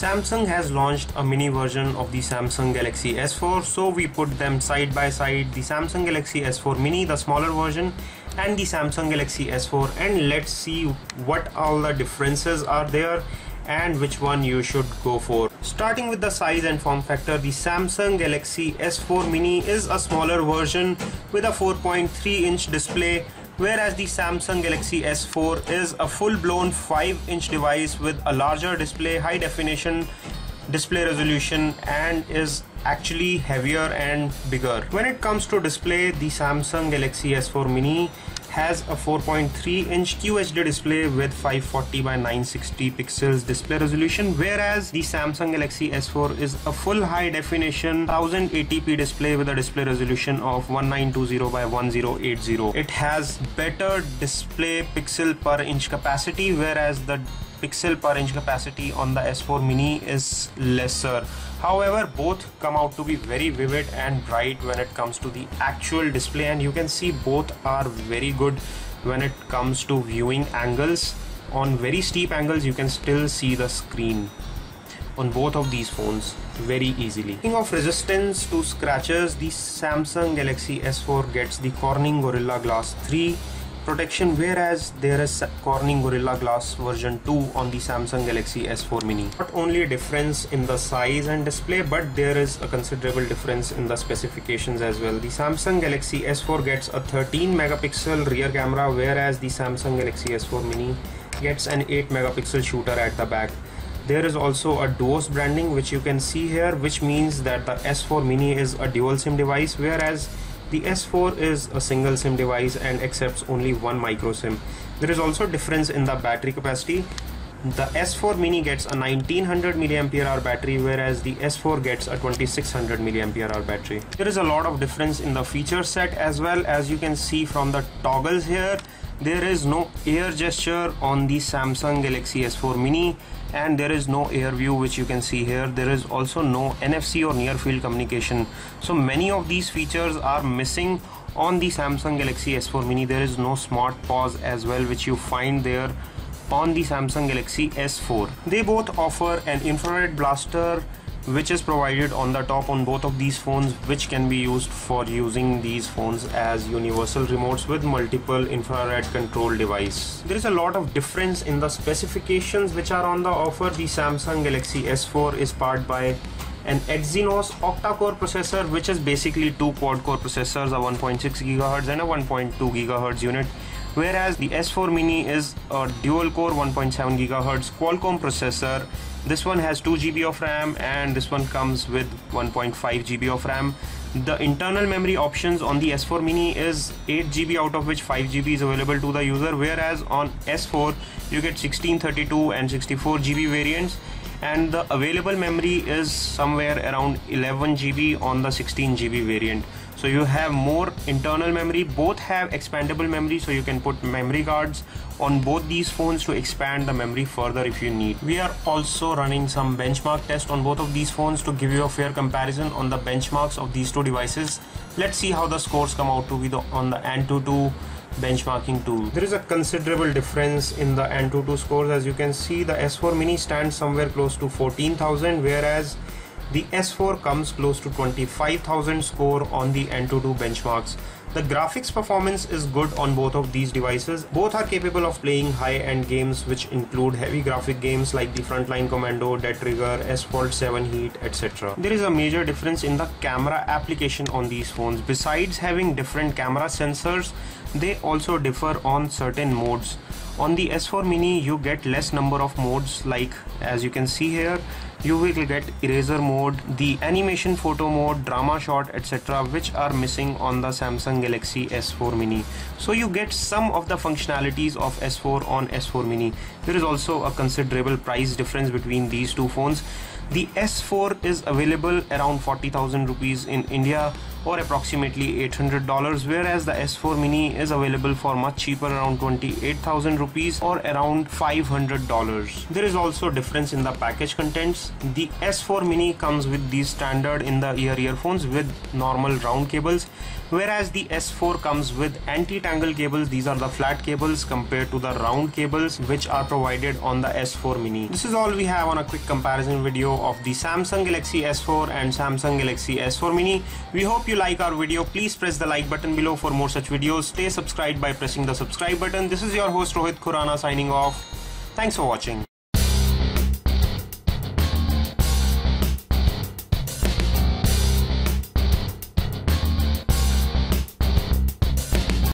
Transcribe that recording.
Samsung has launched a mini version of the Samsung Galaxy S4, so we put them side by side, the Samsung Galaxy S4 mini, the smaller version, and the Samsung Galaxy S4, and let's see what all the differences are there and which one you should go for. Starting with the size and form factor, the Samsung Galaxy S4 mini is a smaller version with a 4.3-inch display, whereas the Samsung Galaxy S4 is a full-blown 5-inch device with a larger display, high definition display resolution, and is actually heavier and bigger. When it comes to display, the Samsung Galaxy S4 mini has a 4.3-inch QHD display with 540 by 960 pixels display resolution, whereas the Samsung Galaxy S4 is a full high definition 1080p display with a display resolution of 1920 by 1080. It has better display pixel per inch capacity, whereas the pixel per inch capacity on the S4 mini is lesser. However, both come out to be very vivid and bright when it comes to the actual display, and you can see both are very good when it comes to viewing angles. On very steep angles you can still see the screen on both of these phones very easily. Speaking of resistance to scratches, the Samsung Galaxy S4 gets the Corning Gorilla Glass 3 protection, whereas there is Corning Gorilla Glass version 2 on the Samsung Galaxy S4 mini. Not only a difference in the size and display, but there is a considerable difference in the specifications as well. The Samsung Galaxy S4 gets a 13 megapixel rear camera, whereas the Samsung Galaxy S4 mini gets an 8 megapixel shooter at the back. There is also a duos branding, which you can see here, which means that the S4 mini is a dual SIM device, whereas the S4 is a single SIM device and accepts only one micro SIM. There is also a difference in the battery capacity. The S4 mini gets a 1900 mAh battery, whereas the S4 gets a 2600 mAh battery. There is a lot of difference in the feature set as well. As you can see from the toggles here, there is no air gesture on the Samsung Galaxy S4 mini, and there is no air view, which you can see here. There is also no NFC or near field communication. So many of these features are missing on the Samsung Galaxy S4 mini. There is no smart pause as well, which you find there on the Samsung Galaxy S4. They both offer an infrared blaster, which is provided on the top on both of these phones, which can be used for using these phones as universal remotes with multiple infrared control device. There is a lot of difference in the specifications which are on the offer. The Samsung Galaxy S4 is powered by an Exynos octa-core processor, which is basically two quad-core processors, a 1.6 GHz and a 1.2 GHz unit, whereas the S4 mini is a dual-core 1.7 GHz Qualcomm processor. This one has 2 GB of RAM and this one comes with 1.5 GB of RAM. The internal memory options on the S4 mini is 8 GB, out of which 5 GB is available to the user, whereas on S4 you get 16, 32 and 64 GB variants, and the available memory is somewhere around 11 GB on the 16 GB variant. So you have more internal memory. Both have expandable memory, so you can put memory cards on both these phones to expand the memory further if you need. We are also running some benchmark tests on both of these phones to give you a fair comparison on the benchmarks of these two devices. Let's see how the scores come out to be on the Antutu benchmarking tool. There is a considerable difference in the Antutu scores. As you can see, the S4 mini stands somewhere close to 14,000, whereas the S4 comes close to 25,000 score on the Antutu benchmarks. The graphics performance is good on both of these devices. Both are capable of playing high-end games, which include heavy graphic games like the Frontline Commando, Dead Trigger, Asphalt 7 Heat, etc. There is a major difference in the camera application on these phones. Besides having different camera sensors, they also differ on certain modes. On the S4 mini you get less number of modes, like as you can see here, you will get eraser mode, the animation photo mode, drama shot, etc., which are missing on the Samsung Galaxy S4 mini. So you get some of the functionalities of S4 on S4 mini. There is also a considerable price difference between these two phones. The S4 is available around 40,000 rupees in India, or approximately $800, whereas the S4 mini is available for much cheaper, around 28,000 rupees or around $500. There is also a difference in the package contents. The S4 mini comes with these standard in the ear earphones with normal round cables, whereas the S4 comes with anti-tangle cables. These are the flat cables compared to the round cables which are provided on the S4 mini. This is all we have on a quick comparison video of the Samsung Galaxy S4 and Samsung Galaxy S4 mini. We hope you like our video. Please press the like button below for more such videos. Stay subscribed by pressing the subscribe button. This is your host Rohit Khurana signing off. Thanks for watching.